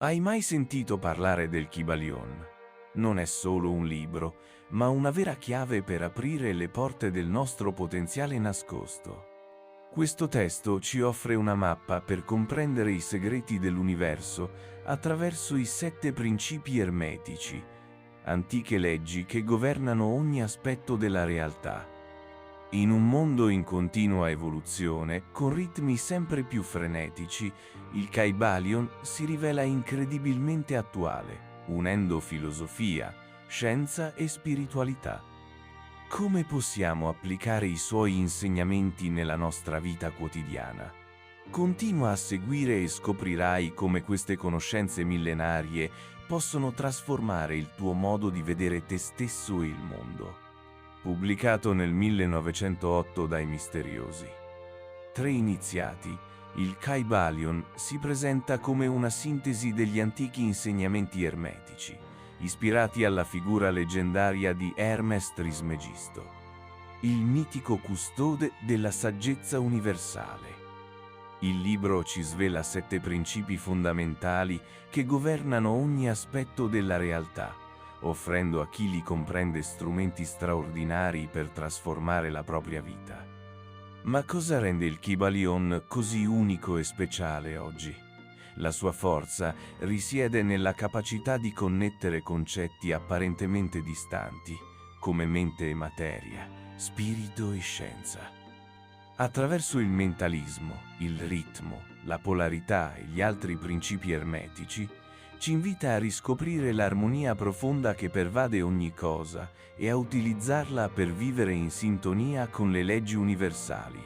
Hai mai sentito parlare del Kybalion? Non è solo un libro, ma una vera chiave per aprire le porte del nostro potenziale nascosto. Questo testo ci offre una mappa per comprendere i segreti dell'universo attraverso i 7 principi ermetici, antiche leggi che governano ogni aspetto della realtà. In un mondo in continua evoluzione, con ritmi sempre più frenetici, il Kybalion si rivela incredibilmente attuale, unendo filosofia, scienza e spiritualità. Come possiamo applicare i suoi insegnamenti nella nostra vita quotidiana? Continua a seguire e scoprirai come queste conoscenze millenarie possono trasformare il tuo modo di vedere te stesso e il mondo. Pubblicato nel 1908 dai Misteriosi. Tre iniziati, il Kybalion si presenta come una sintesi degli antichi insegnamenti ermetici, ispirati alla figura leggendaria di Hermes Trismegisto, il mitico custode della saggezza universale. Il libro ci svela 7 principi fondamentali che governano ogni aspetto della realtà, offrendo a chi li comprende strumenti straordinari per trasformare la propria vita. Ma cosa rende il Kybalion così unico e speciale oggi? La sua forza risiede nella capacità di connettere concetti apparentemente distanti, come mente e materia, spirito e scienza. Attraverso il mentalismo, il ritmo, la polarità e gli altri principi ermetici, ci invita a riscoprire l'armonia profonda che pervade ogni cosa e a utilizzarla per vivere in sintonia con le leggi universali.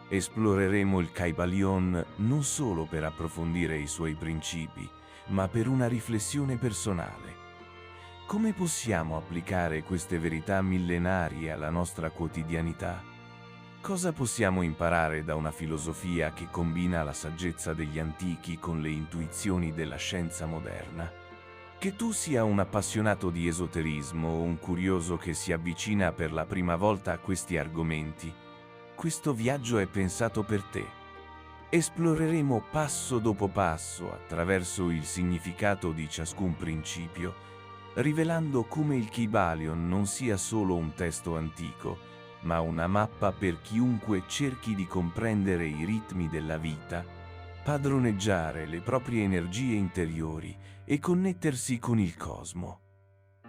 Esploreremo il Kybalion non solo per approfondire i suoi principi, ma per una riflessione personale. Come possiamo applicare queste verità millenarie alla nostra quotidianità? Cosa possiamo imparare da una filosofia che combina la saggezza degli antichi con le intuizioni della scienza moderna? Che tu sia un appassionato di esoterismo o un curioso che si avvicina per la prima volta a questi argomenti, questo viaggio è pensato per te. Esploreremo passo dopo passo attraverso il significato di ciascun principio, rivelando come il Kybalion non sia solo un testo antico, ma una mappa per chiunque cerchi di comprendere i ritmi della vita, padroneggiare le proprie energie interiori e connettersi con il cosmo.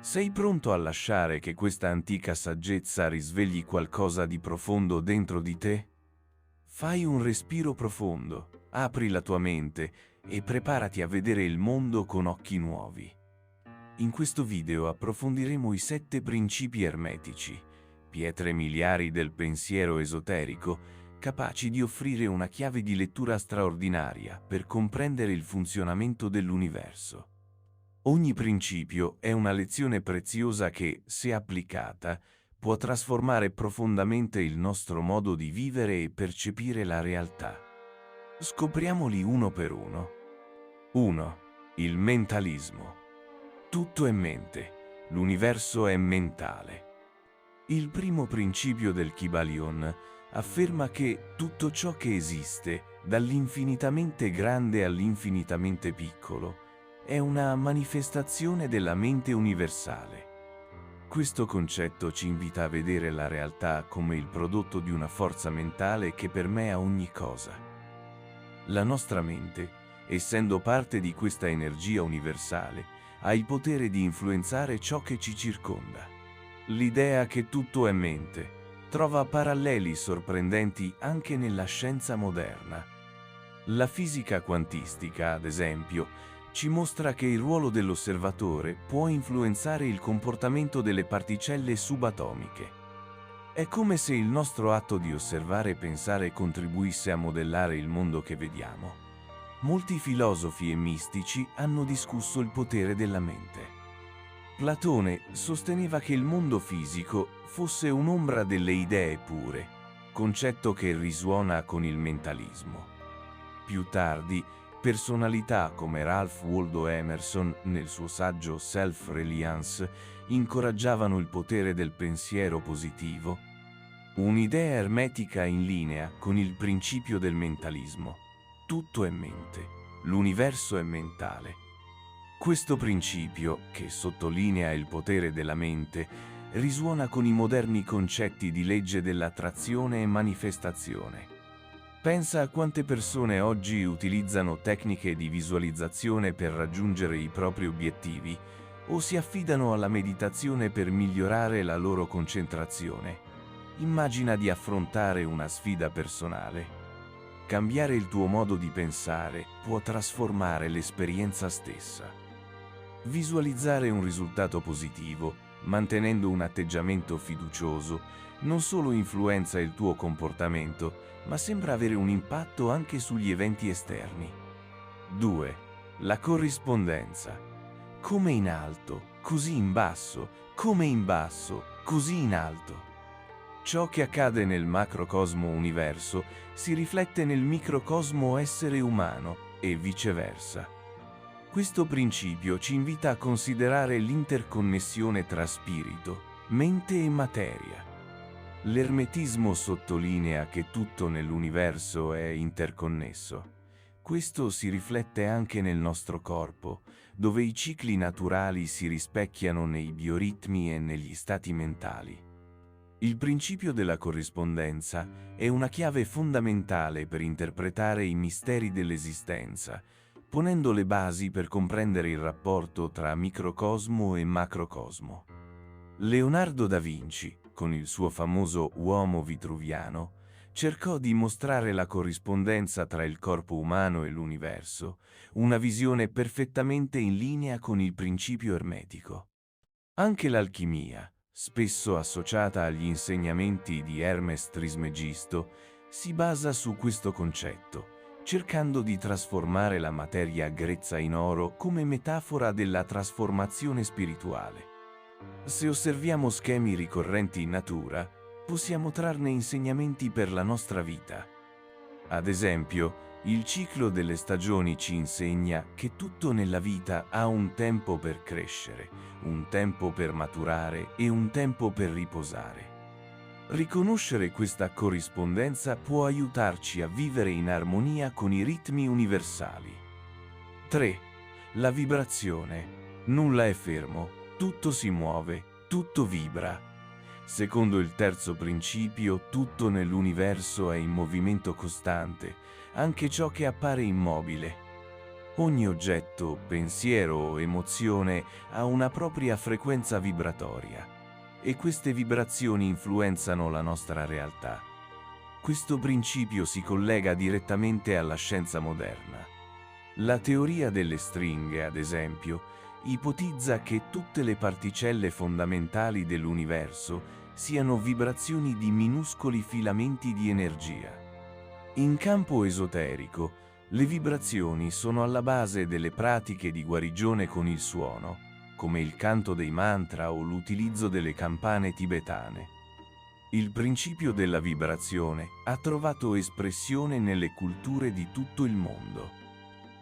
Sei pronto a lasciare che questa antica saggezza risvegli qualcosa di profondo dentro di te? Fai un respiro profondo, apri la tua mente e preparati a vedere il mondo con occhi nuovi. In questo video approfondiremo i 7 principi ermetici, pietre miliari del pensiero esoterico, capaci di offrire una chiave di lettura straordinaria per comprendere il funzionamento dell'universo. Ogni principio è una lezione preziosa che, se applicata, può trasformare profondamente il nostro modo di vivere e percepire la realtà. Scopriamoli uno per uno. 1. Il mentalismo. Tutto è mente, l'universo è mentale. Il primo principio del Kybalion afferma che tutto ciò che esiste, dall'infinitamente grande all'infinitamente piccolo, è una manifestazione della mente universale. Questo concetto ci invita a vedere la realtà come il prodotto di una forza mentale che permea ogni cosa. La nostra mente, essendo parte di questa energia universale, ha il potere di influenzare ciò che ci circonda. L'idea che tutto è mente trova paralleli sorprendenti anche nella scienza moderna. La fisica quantistica, ad esempio, ci mostra che il ruolo dell'osservatore può influenzare il comportamento delle particelle subatomiche. È come se il nostro atto di osservare e pensare contribuisse a modellare il mondo che vediamo. Molti filosofi e mistici hanno discusso il potere della mente. Platone sosteneva che il mondo fisico fosse un'ombra delle idee pure, concetto che risuona con il mentalismo. Più tardi, personalità come Ralph Waldo Emerson, nel suo saggio Self-Reliance, incoraggiavano il potere del pensiero positivo, un'idea ermetica in linea con il principio del mentalismo. Tutto è mente. l'universo è mentale. Questo principio, che sottolinea il potere della mente, risuona con i moderni concetti di legge dell'attrazione e manifestazione. Pensa a quante persone oggi utilizzano tecniche di visualizzazione per raggiungere i propri obiettivi o si affidano alla meditazione per migliorare la loro concentrazione. Immagina di affrontare una sfida personale. Cambiare il tuo modo di pensare può trasformare l'esperienza stessa. Visualizzare un risultato positivo, mantenendo un atteggiamento fiducioso, non solo influenza il tuo comportamento, ma sembra avere un impatto anche sugli eventi esterni. 2. La corrispondenza. Come in alto, così in basso, come in basso, così in alto. Ciò che accade nel macrocosmo universo si riflette nel microcosmo essere umano e viceversa. Questo principio ci invita a considerare l'interconnessione tra spirito, mente e materia. L'ermetismo sottolinea che tutto nell'universo è interconnesso. Questo si riflette anche nel nostro corpo, dove i cicli naturali si rispecchiano nei bioritmi e negli stati mentali. Il principio della corrispondenza è una chiave fondamentale per interpretare i misteri dell'esistenza, ponendo le basi per comprendere il rapporto tra microcosmo e macrocosmo. Leonardo da Vinci, con il suo famoso Uomo vitruviano, cercò di mostrare la corrispondenza tra il corpo umano e l'universo, una visione perfettamente in linea con il principio ermetico. Anche l'alchimia, spesso associata agli insegnamenti di Hermes Trismegisto, si basa su questo concetto, cercando di trasformare la materia grezza in oro come metafora della trasformazione spirituale. Se osserviamo schemi ricorrenti in natura, possiamo trarne insegnamenti per la nostra vita. Ad esempio, il ciclo delle stagioni ci insegna che tutto nella vita ha un tempo per crescere, un tempo per maturare e un tempo per riposare. Riconoscere questa corrispondenza può aiutarci a vivere in armonia con i ritmi universali. 3. La vibrazione. Nulla è fermo. Tutto si muove, tutto vibra. Secondo il terzo principio, tutto nell'universo è in movimento costante, anche ciò che appare immobile. Ogni oggetto, pensiero o emozione ha una propria frequenza vibratoria, e queste vibrazioni influenzano la nostra realtà. Questo principio si collega direttamente alla scienza moderna. La teoria delle stringhe, ad esempio, ipotizza che tutte le particelle fondamentali dell'universo siano vibrazioni di minuscoli filamenti di energia. In campo esoterico, le vibrazioni sono alla base delle pratiche di guarigione con il suono, come il canto dei mantra o l'utilizzo delle campane tibetane. Il principio della vibrazione ha trovato espressione nelle culture di tutto il mondo.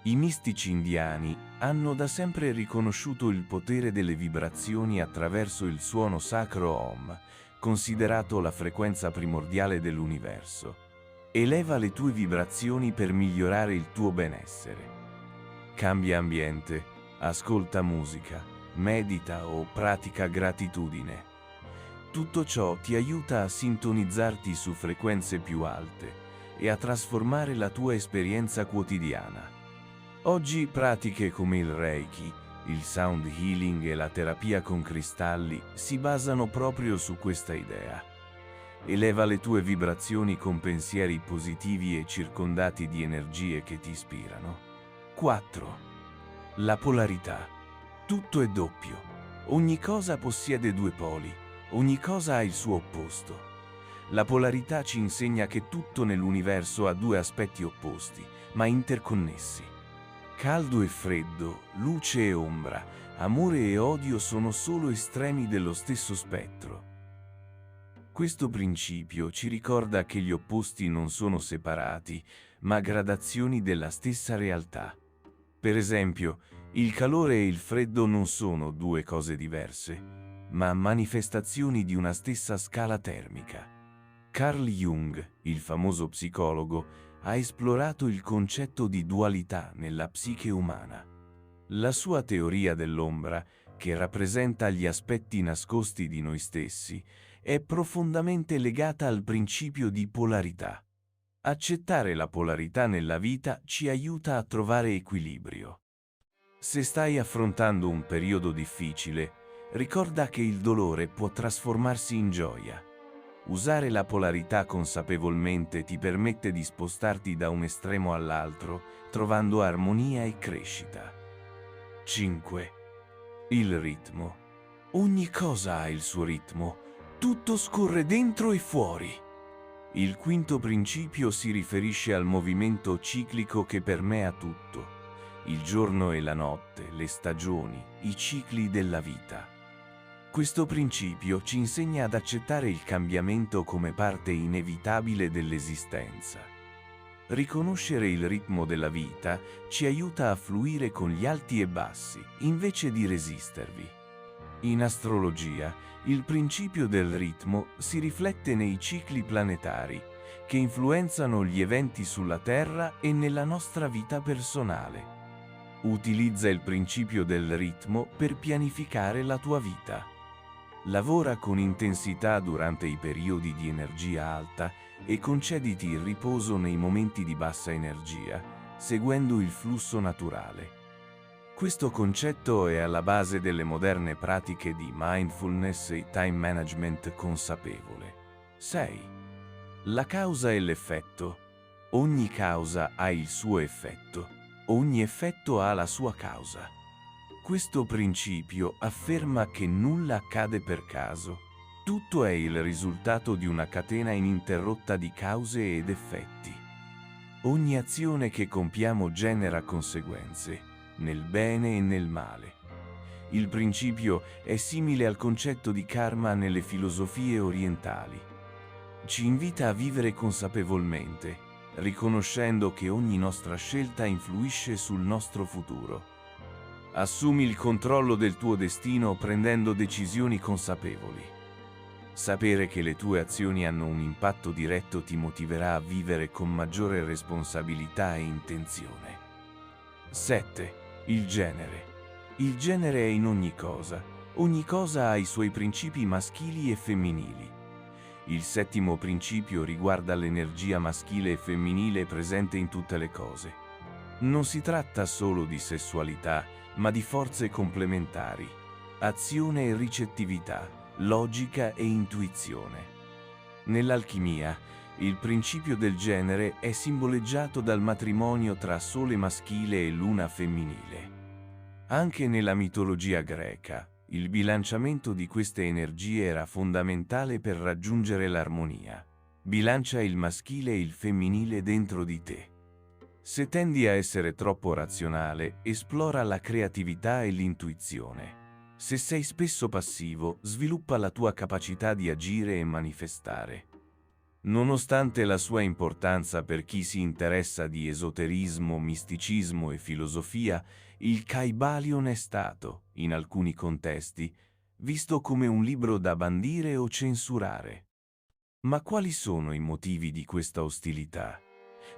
I mistici indiani hanno da sempre riconosciuto il potere delle vibrazioni attraverso il suono sacro Om, considerato la frequenza primordiale dell'universo. Eleva le tue vibrazioni per migliorare il tuo benessere. Cambia ambiente, ascolta musica, medita o pratica gratitudine. Tutto ciò ti aiuta a sintonizzarti su frequenze più alte e a trasformare la tua esperienza quotidiana. Oggi pratiche come il Reiki, il sound healing e la terapia con cristalli si basano proprio su questa idea. Eleva le tue vibrazioni con pensieri positivi e circondati di energie che ti ispirano. 4. La polarità. Tutto è doppio. Ogni cosa possiede due poli. Ogni cosa ha il suo opposto. La polarità ci insegna che tutto nell'universo ha due aspetti opposti, ma interconnessi. Caldo e freddo, luce e ombra, amore e odio sono solo estremi dello stesso spettro. Questo principio ci ricorda che gli opposti non sono separati, ma gradazioni della stessa realtà. Per esempio, il calore e il freddo non sono due cose diverse, ma manifestazioni di una stessa scala termica. Carl Jung, il famoso psicologo, ha esplorato il concetto di dualità nella psiche umana. La sua teoria dell'ombra, che rappresenta gli aspetti nascosti di noi stessi, è profondamente legata al principio di polarità. Accettare la polarità nella vita ci aiuta a trovare equilibrio. Se stai affrontando un periodo difficile, ricorda che il dolore può trasformarsi in gioia. Usare la polarità consapevolmente ti permette di spostarti da un estremo all'altro, trovando armonia e crescita. 5. Il ritmo. Ogni cosa ha il suo ritmo, tutto scorre dentro e fuori. Il quinto principio si riferisce al movimento ciclico che permea tutto: il giorno e la notte, le stagioni, i cicli della vita. Questo principio ci insegna ad accettare il cambiamento come parte inevitabile dell'esistenza. Riconoscere il ritmo della vita ci aiuta a fluire con gli alti e bassi, invece di resistervi. In astrologia, il principio del ritmo si riflette nei cicli planetari, che influenzano gli eventi sulla Terra e nella nostra vita personale. Utilizza il principio del ritmo per pianificare la tua vita. Lavora con intensità durante i periodi di energia alta e concediti il riposo nei momenti di bassa energia, seguendo il flusso naturale. Questo concetto è alla base delle moderne pratiche di mindfulness e time management consapevole. 6. La causa e l'effetto. Ogni causa ha il suo effetto. Ogni effetto ha la sua causa. Questo principio afferma che nulla accade per caso. Tutto è il risultato di una catena ininterrotta di cause ed effetti. Ogni azione che compiamo genera conseguenze, nel bene e nel male. Il principio è simile al concetto di karma nelle filosofie orientali. Ci invita a vivere consapevolmente, riconoscendo che ogni nostra scelta influisce sul nostro futuro. Assumi il controllo del tuo destino prendendo decisioni consapevoli. Sapere che le tue azioni hanno un impatto diretto ti motiverà a vivere con maggiore responsabilità e intenzione. 7. Il genere. Il genere è in ogni cosa. Ogni cosa ha i suoi principi maschili e femminili. Il settimo principio riguarda l'energia maschile e femminile presente in tutte le cose. Non si tratta solo di sessualità, ma di forze complementari, azione e ricettività, logica e intuizione. Nell'alchimia, il principio del genere è simboleggiato dal matrimonio tra sole maschile e luna femminile. Anche nella mitologia greca, il bilanciamento di queste energie era fondamentale per raggiungere l'armonia. Bilancia il maschile e il femminile dentro di te. Se tendi a essere troppo razionale, esplora la creatività e l'intuizione. Se sei spesso passivo, sviluppa la tua capacità di agire e manifestare. Nonostante la sua importanza per chi si interessa di esoterismo, misticismo e filosofia, il Kybalion è stato, in alcuni contesti, visto come un libro da bandire o censurare. Ma quali sono i motivi di questa ostilità?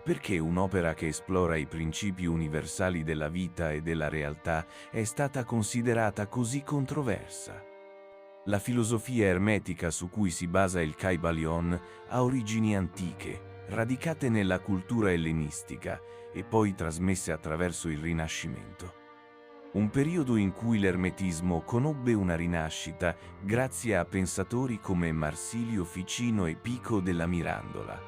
Perché un'opera che esplora i principi universali della vita e della realtà è stata considerata così controversa? La filosofia ermetica su cui si basa il Kybalion ha origini antiche, radicate nella cultura ellenistica e poi trasmesse attraverso il Rinascimento. Un periodo in cui l'ermetismo conobbe una rinascita grazie a pensatori come Marsilio Ficino e Pico della Mirandola.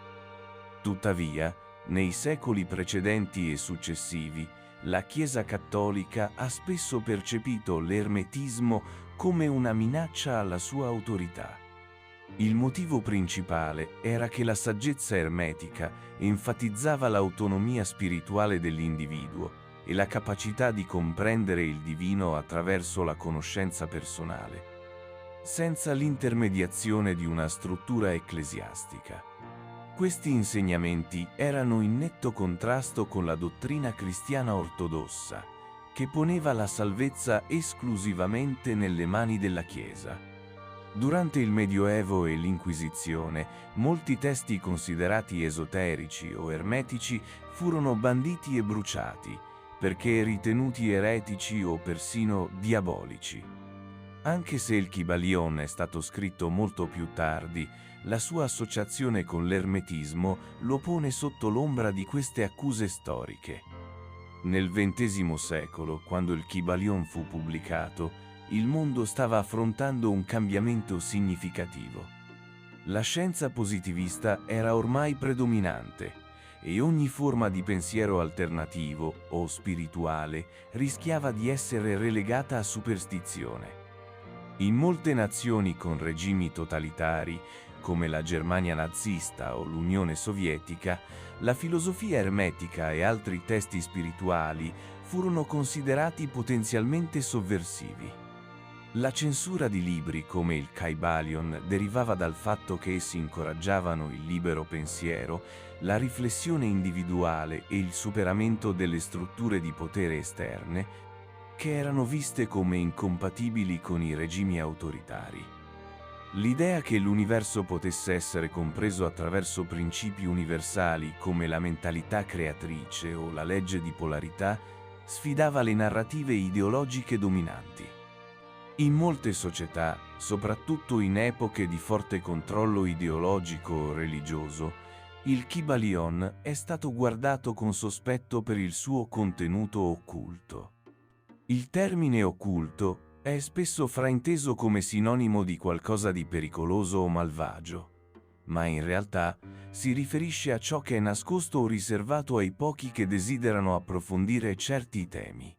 Tuttavia, nei secoli precedenti e successivi, la Chiesa cattolica ha spesso percepito l'ermetismo come una minaccia alla sua autorità. Il motivo principale era che la saggezza ermetica enfatizzava l'autonomia spirituale dell'individuo e la capacità di comprendere il divino attraverso la conoscenza personale, senza l'intermediazione di una struttura ecclesiastica. Questi insegnamenti erano in netto contrasto con la dottrina cristiana ortodossa, che poneva la salvezza esclusivamente nelle mani della Chiesa. Durante il Medioevo e l'Inquisizione, molti testi considerati esoterici o ermetici furono banditi e bruciati, perché ritenuti eretici o persino diabolici. Anche se il Kybalion è stato scritto molto più tardi, la sua associazione con l'ermetismo lo pone sotto l'ombra di queste accuse storiche. Nel XX secolo, quando il Kybalion fu pubblicato, il mondo stava affrontando un cambiamento significativo. La scienza positivista era ormai predominante e ogni forma di pensiero alternativo o spirituale rischiava di essere relegata a superstizione. In molte nazioni con regimi totalitari, come la Germania nazista o l'Unione Sovietica, la filosofia ermetica e altri testi spirituali furono considerati potenzialmente sovversivi. La censura di libri come il Kybalion derivava dal fatto che essi incoraggiavano il libero pensiero, la riflessione individuale e il superamento delle strutture di potere esterne, che erano viste come incompatibili con i regimi autoritari. L'idea che l'universo potesse essere compreso attraverso principi universali come la mentalità creatrice o la legge di polarità sfidava le narrative ideologiche dominanti. In molte società, soprattutto in epoche di forte controllo ideologico o religioso, il Kybalion è stato guardato con sospetto per il suo contenuto occulto. Il termine occulto è spesso frainteso come sinonimo di qualcosa di pericoloso o malvagio, ma in realtà si riferisce a ciò che è nascosto o riservato ai pochi che desiderano approfondire certi temi.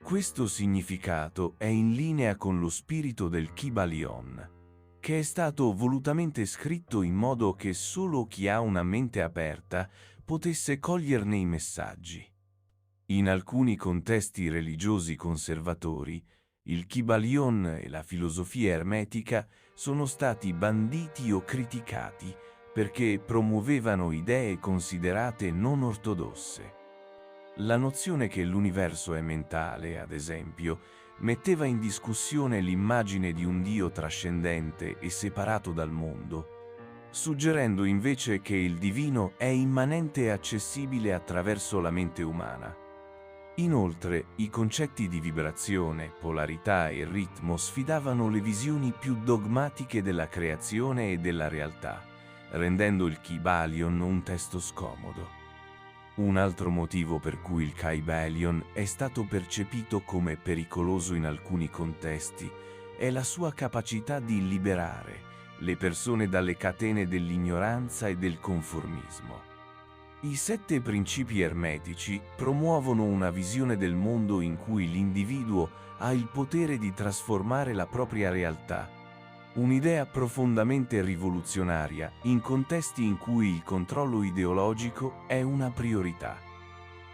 Questo significato è in linea con lo spirito del Kybalion, che è stato volutamente scritto in modo che solo chi ha una mente aperta potesse coglierne i messaggi. In alcuni contesti religiosi conservatori, il Kybalion e la filosofia ermetica sono stati banditi o criticati perché promuovevano idee considerate non ortodosse. La nozione che l'universo è mentale, ad esempio, metteva in discussione l'immagine di un Dio trascendente e separato dal mondo, suggerendo invece che il divino è immanente e accessibile attraverso la mente umana. Inoltre, i concetti di vibrazione, polarità e ritmo sfidavano le visioni più dogmatiche della creazione e della realtà, rendendo il Kybalion un testo scomodo. Un altro motivo per cui il Kybalion è stato percepito come pericoloso in alcuni contesti è la sua capacità di liberare le persone dalle catene dell'ignoranza e del conformismo. I 7 principi ermetici promuovono una visione del mondo in cui l'individuo ha il potere di trasformare la propria realtà, un'idea profondamente rivoluzionaria in contesti in cui il controllo ideologico è una priorità.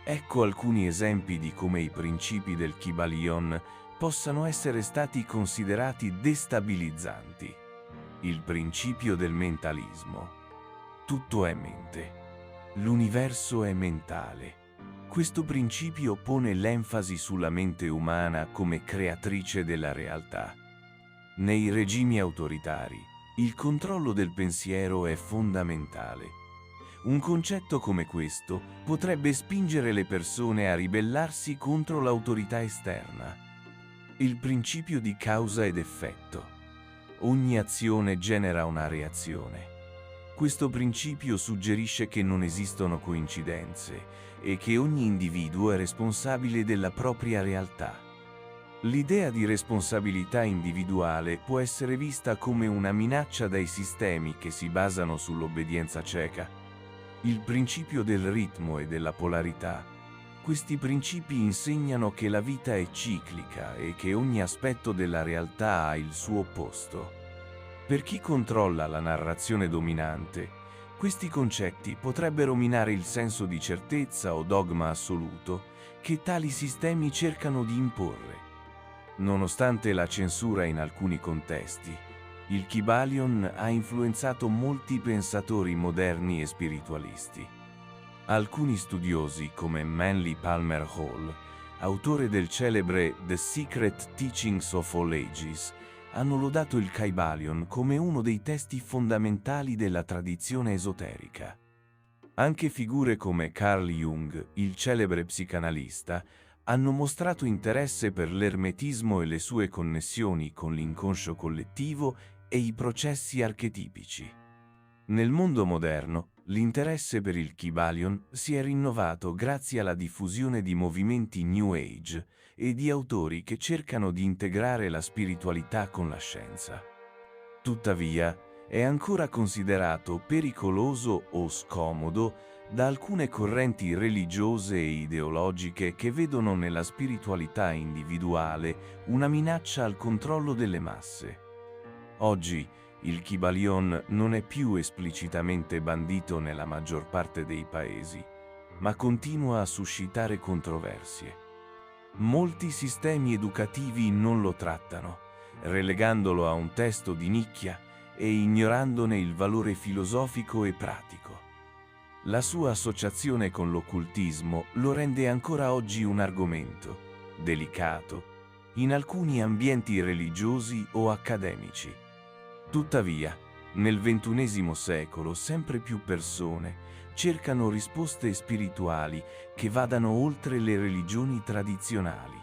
Ecco alcuni esempi di come i principi del Kybalion possano essere stati considerati destabilizzanti. Il principio del mentalismo. Tutto è mente. L'universo è mentale. Questo principio pone l'enfasi sulla mente umana come creatrice della realtà. Nei regimi autoritari, il controllo del pensiero è fondamentale. Un concetto come questo potrebbe spingere le persone a ribellarsi contro l'autorità esterna. Il principio di causa ed effetto. Ogni azione genera una reazione. Questo principio suggerisce che non esistono coincidenze e che ogni individuo è responsabile della propria realtà. L'idea di responsabilità individuale può essere vista come una minaccia dai sistemi che si basano sull'obbedienza cieca. Il principio del ritmo e della polarità. Questi principi insegnano che la vita è ciclica e che ogni aspetto della realtà ha il suo opposto. Per chi controlla la narrazione dominante, questi concetti potrebbero minare il senso di certezza o dogma assoluto che tali sistemi cercano di imporre. Nonostante la censura in alcuni contesti, il Kybalion ha influenzato molti pensatori moderni e spiritualisti. Alcuni studiosi, come Manly Palmer Hall, autore del celebre The Secret Teachings of All Ages, hanno lodato il Kybalion come uno dei testi fondamentali della tradizione esoterica. Anche figure come Carl Jung, il celebre psicanalista, hanno mostrato interesse per l'ermetismo e le sue connessioni con l'inconscio collettivo e i processi archetipici. Nel mondo moderno, l'interesse per il Kybalion si è rinnovato grazie alla diffusione di movimenti New Age e di autori che cercano di integrare la spiritualità con la scienza. Tuttavia, è ancora considerato pericoloso o scomodo da alcune correnti religiose e ideologiche che vedono nella spiritualità individuale una minaccia al controllo delle masse. Oggi, il Kybalion non è più esplicitamente bandito nella maggior parte dei paesi, ma continua a suscitare controversie. Molti sistemi educativi non lo trattano, relegandolo a un testo di nicchia e ignorandone il valore filosofico e pratico. La sua associazione con l'occultismo lo rende ancora oggi un argomento delicato in alcuni ambienti religiosi o accademici. Tuttavia, nel XXI secolo sempre più persone cercano risposte spirituali che vadano oltre le religioni tradizionali.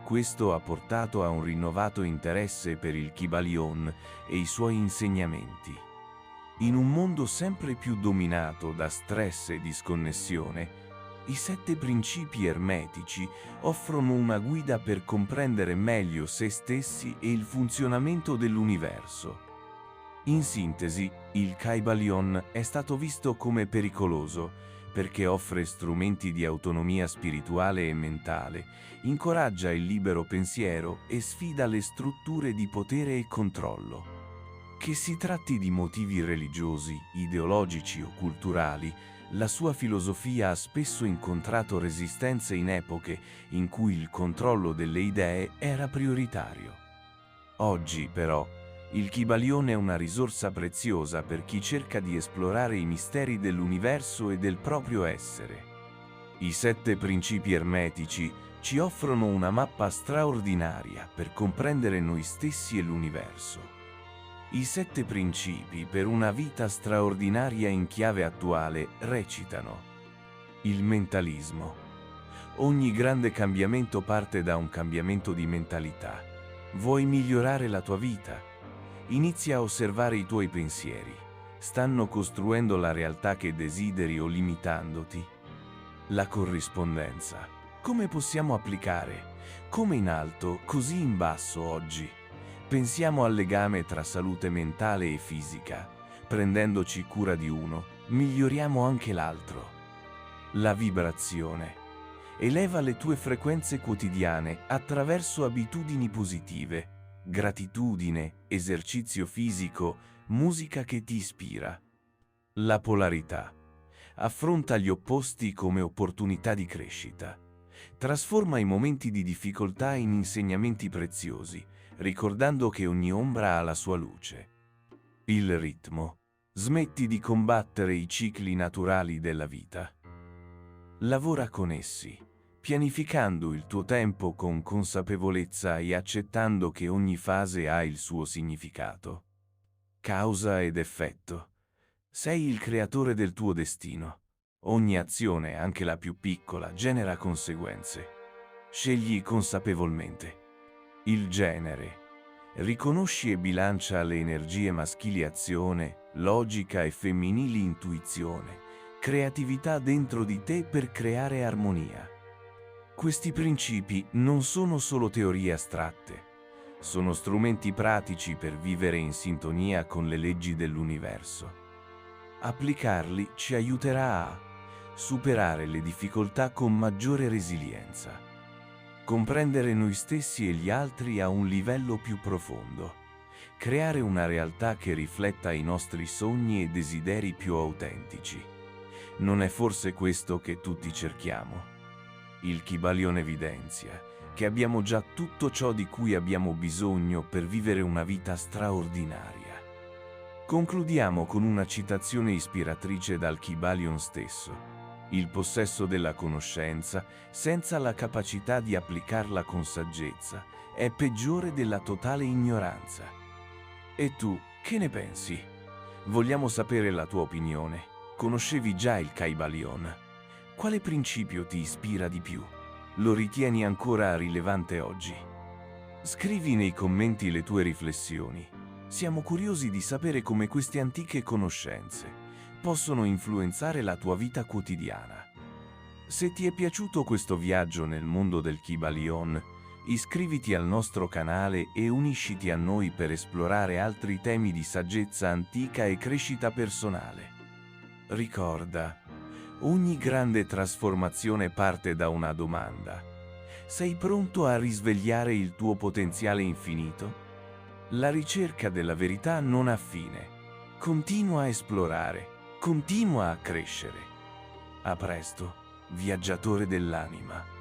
Questo ha portato a un rinnovato interesse per il Kybalion e i suoi insegnamenti. In un mondo sempre più dominato da stress e disconnessione, i 7 principi ermetici offrono una guida per comprendere meglio se stessi e il funzionamento dell'universo. In sintesi, il Kybalion è stato visto come pericoloso perché offre strumenti di autonomia spirituale e mentale, incoraggia il libero pensiero e sfida le strutture di potere e controllo. Che si tratti di motivi religiosi, ideologici o culturali, la sua filosofia ha spesso incontrato resistenze in epoche in cui il controllo delle idee era prioritario. Oggi, però, il Kybalion è una risorsa preziosa per chi cerca di esplorare i misteri dell'universo e del proprio essere. I 7 principi ermetici ci offrono una mappa straordinaria per comprendere noi stessi e l'universo. I 7 principi per una vita straordinaria in chiave attuale recitano: il mentalismo. Ogni grande cambiamento parte da un cambiamento di mentalità. Vuoi migliorare la tua vita? Inizia a osservare i tuoi pensieri. Stanno costruendo la realtà che desideri o limitandoti? La corrispondenza. Come possiamo applicare? Come in alto, così in basso oggi. Pensiamo al legame tra salute mentale e fisica. Prendendoci cura di uno, miglioriamo anche l'altro. La vibrazione. Eleva le tue frequenze quotidiane attraverso abitudini positive. Gratitudine, esercizio fisico, musica che ti ispira. La polarità. Affronta gli opposti come opportunità di crescita. Trasforma i momenti di difficoltà in insegnamenti preziosi, ricordando che ogni ombra ha la sua luce. Il ritmo. Smetti di combattere i cicli naturali della vita. Lavora con essi, pianificando il tuo tempo con consapevolezza e accettando che ogni fase ha il suo significato. Causa ed effetto. Sei il creatore del tuo destino. Ogni azione, anche la più piccola, genera conseguenze. Scegli consapevolmente. Il genere. Riconosci e bilancia le energie maschili azione, logica e femminili intuizione, creatività dentro di te per creare armonia. Questi principi non sono solo teorie astratte, sono strumenti pratici per vivere in sintonia con le leggi dell'universo. Applicarli ci aiuterà a superare le difficoltà con maggiore resilienza, comprendere noi stessi e gli altri a un livello più profondo, creare una realtà che rifletta i nostri sogni e desideri più autentici. Non è forse questo che tutti cerchiamo? Il Kybalion evidenzia che abbiamo già tutto ciò di cui abbiamo bisogno per vivere una vita straordinaria. Concludiamo con una citazione ispiratrice dal Kybalion stesso. Il possesso della conoscenza, senza la capacità di applicarla con saggezza, è peggiore della totale ignoranza. E tu, che ne pensi? Vogliamo sapere la tua opinione. Conoscevi già il Kybalion? Quale principio ti ispira di più? Lo ritieni ancora rilevante oggi? Scrivi nei commenti le tue riflessioni. Siamo curiosi di sapere come queste antiche conoscenze possono influenzare la tua vita quotidiana. Se ti è piaciuto questo viaggio nel mondo del Kybalion, iscriviti al nostro canale e unisciti a noi per esplorare altri temi di saggezza antica e crescita personale. Ricorda, ogni grande trasformazione parte da una domanda. Sei pronto a risvegliare il tuo potenziale infinito? La ricerca della verità non ha fine. Continua a esplorare, continua a crescere. A presto, viaggiatore dell'anima.